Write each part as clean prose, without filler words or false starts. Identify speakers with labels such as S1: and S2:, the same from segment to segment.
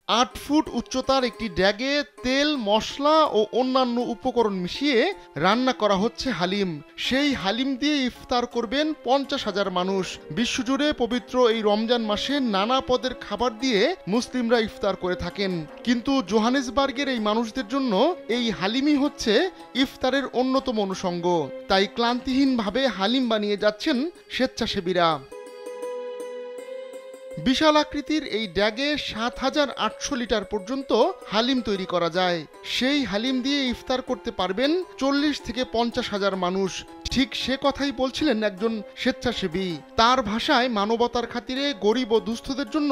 S1: 8 foot উচ্চতার একটি ড্যাগে তেল, মশলা ও অন্যান্য উপকরণ মিশিয়ে রান্না করা হচ্ছে হালিম। সেই হালিম দিয়ে ইফতার করবেন 50,000 মানুষ। বিশ্বজুড়ে পবিত্র এই রমজান মাসে নানা পদের খাবার দিয়ে মুসলিমরা ইফতার করে থাকেন, কিন্তু জোহানেসবার্গের এই মানুষদের জন্য এই হালিমই হচ্ছে ইফতারের অন্যতম অনুষঙ্গ। তাই ক্লান্তিহীনভাবে হালিম বানিয়ে যাচ্ছেন স্বেচ্ছাসেবীরা। বিশাল আকৃতির এই ড্যাগে 7,800 লিটার পর্যন্ত হালিম তৈরি করা যায়। সেই হালিম দিয়ে ইফতার করতে পারবেন 40 থেকে 50,000 মানুষ। ঠিক সে কথাই বলছিলেন একজন স্বেচ্ছাসেবী। তার ভাষায় মানবতার খাতিরে গরিব ও দুস্থদের জন্য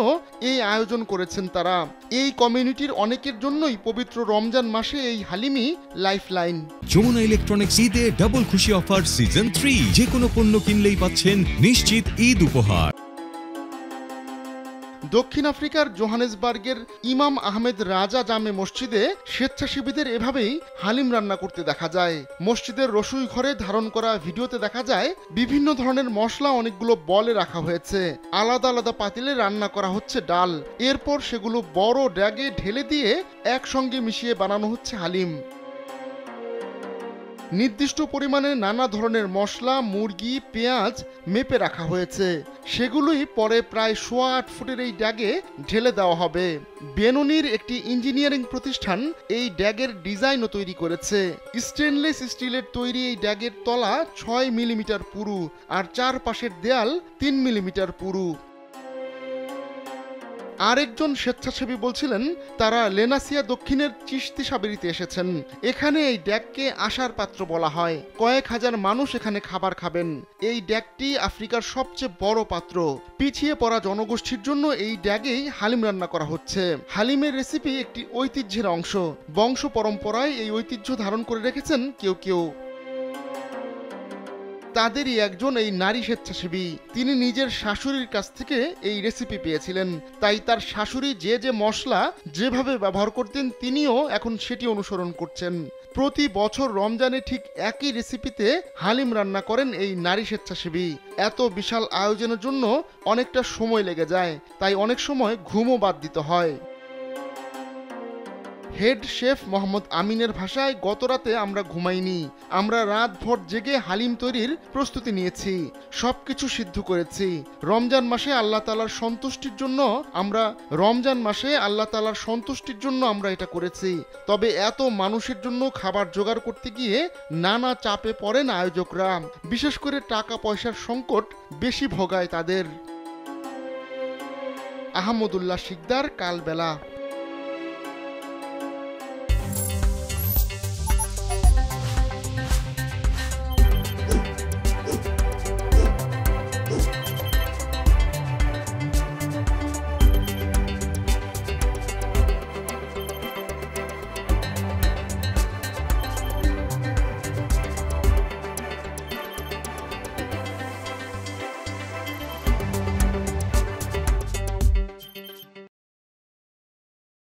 S1: এই আয়োজন করেছেন তারা। এই কমিউনিটির অনেকের জন্যই পবিত্র রমজান মাসে এই হালিমই লাইফলাইন।
S2: যমুনা ইলেকট্রনিক্স ঈদে ডাবল খুশি অফার সিজন 3, যে কোনো পণ্য কিনলেই পাচ্ছেন নিশ্চিত ঈদ উপহার।
S1: দক্ষিণ আফ্রিকার জোহানেসবার্গের ইমাম আহমেদ রাজা জামে মসজিদে স্বেচ্ছাসেবীদের এভাবেই হালিম রান্না করতে দেখা যায়। মসজিদের রসুই ঘরে ধারণ করা ভিডিওতে দেখা যায় বিভিন্ন ধরনের মশলা অনেকগুলো বলে রাখা হয়েছে। আলাদা আলাদা পাতিলে রান্না করা হচ্ছে ডাল। এরপর সেগুলো বড় ড্যাগে ঢেলে দিয়ে একসঙ্গে মিশিয়ে বানানো হচ্ছে হালিম। নির্দিষ্ট পরিমাণে নানা ধরনের মশলা, মুরগি, পেঁয়াজ মেপে রাখা হয়েছে। সেগুলোই পরে প্রায় 8.25 ফুটের এই ড্যাগে ঢেলে দেওয়া হবে। বেনোনির একটি ইঞ্জিনিয়ারিং প্রতিষ্ঠান এই ড্যাগের ডিজাইনও তৈরি করেছে। স্টেনলেস স্টিলের তৈরি এই ড্যাগের তলা 6 মিলিমিটার পুরু আর চারপাশের দেয়াল 3 মিলিমিটার পুরু। আরেকজন স্বেচ্ছাসেবী বলছিলেন তারা লেনাসিয়া দক্ষিণের চিশতি সাবিরিতে এসেছেন। এখানে এই ড্যাগকে আশার পাত্র বলা হয়। কয়েক হাজার মানুষ এখানে খাবার খাবেন। এই ড্যাগটি আফ্রিকার সবচেয়ে বড় পাত্র। পিছিয়ে পড়া জনগোষ্ঠীর জন্য এই ড্যাগেই হালিম রান্না করা হচ্ছে। হালিমের রেসিপি একটি ঐতিহ্যের অংশ। বংশ পরম্পরায় এই ঐতিহ্য ধারণ করে রেখেছেন কেউ কেউ। তাদেরই একজন এই নারী স্বেচ্ছাসেবী। তিনি নিজের শাশুড়ির কাছ থেকে এই রেসিপি পেয়েছিলেন। তাই তার শাশুড়ি যে যে মশলা যেভাবে ব্যবহার করতেন তিনিও এখন সেটি অনুসরণ করছেন। প্রতি বছর রমজানে ঠিক একই রেসিপিতে হালিম রান্না করেন এই নারী স্বেচ্ছাসেবী। এত বিশাল আয়োজনের জন্য অনেকটা সময় লেগে যায়, তাই অনেক সময় ঘুমও বাদ দিতে হয়। হেড শেফ মোহাম্মদ আমিনের ভাষায়, গত রাতে আমরা ঘুমাইনি। আমরা রাতভর জেগে হালিম তৈরির প্রস্তুতি নিয়েছি, সবকিছু সিদ্ধ করেছি। রমজান মাসে আল্লাহ তাআলার সন্তুষ্টির জন্য আমরা এটা করেছি। তবে এত মানুষের জন্য খাবার জোগাড় করতে গিয়ে নানা চাপে পড়েন আয়োজকরা। বিশেষ করে টাকা পয়সার সংকট বেশি ভোগায় তাদের। আহমদুল্লাহ শিকদার, কালবেলা।